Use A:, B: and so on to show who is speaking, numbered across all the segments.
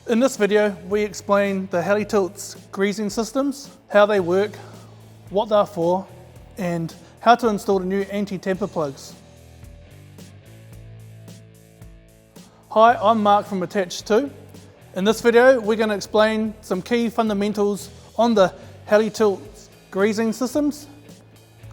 A: In this video, we explain the Heli Tilt's greasing systems, how they work, what they're for, and how to install the new anti-tamper plugs. Hi, I'm Mark from HT. In this video, we're going to explain some key fundamentals on the Heli Tilt's greasing systems,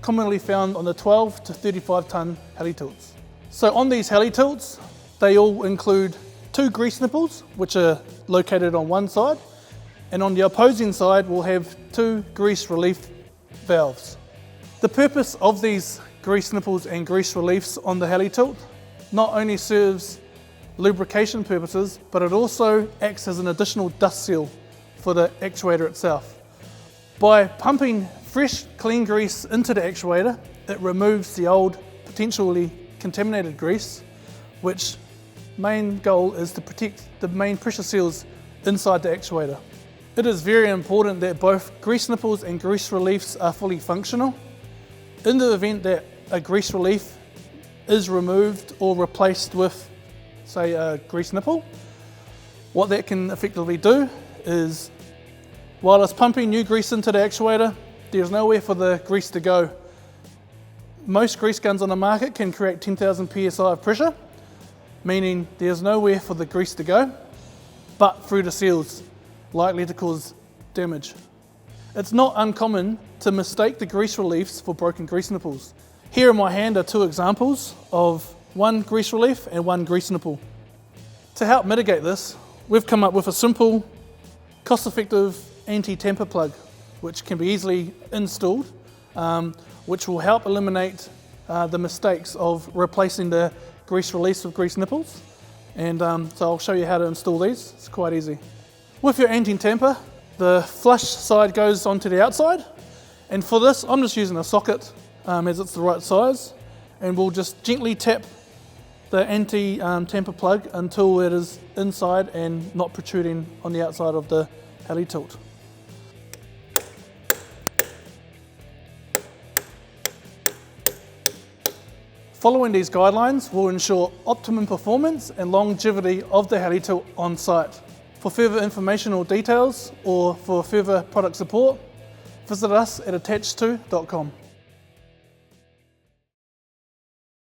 A: commonly found on the 12 to 35 ton Heli Tilts. So on these Heli Tilts, they all include two grease nipples, which are located on one side, and on the opposing side we'll have two grease relief valves. The purpose of these grease nipples and grease reliefs on the Heli Tilt not only serves lubrication purposes, but it also acts as an additional dust seal for the actuator itself. By pumping fresh, clean grease into the actuator, it removes the old, potentially contaminated grease, which main goal is to protect the main pressure seals inside the actuator. It is very important that both grease nipples and grease reliefs are fully functional. In the event that a grease relief is removed or replaced with, say, a grease nipple, what that can effectively do is, while it's pumping new grease into the actuator, there's nowhere for the grease to go. Most grease guns on the market can create 10,000 psi of pressure, meaning there's nowhere for the grease to go but through the seals, likely to cause damage. It's not uncommon to mistake the grease reliefs for broken grease nipples. Here in my hand are two examples of one grease relief and one grease nipple. To help mitigate this, we've come up with a simple, cost-effective anti-tamper plug which can be easily installed, which will help eliminate the mistakes of replacing the grease reliefs with grease nipples. And so I'll show you how to install these. It's quite easy. With your anti-tamper, the flush side goes onto the outside, and for this I'm just using a socket as it's the right size, and we'll just gently tap the anti-tamper plug until it is inside and not protruding on the outside of the Heli Tilt. Following these guidelines will ensure optimum performance and longevity of the Heli Tilt on site. For further informational details or for further product support, visit us at attach2.com.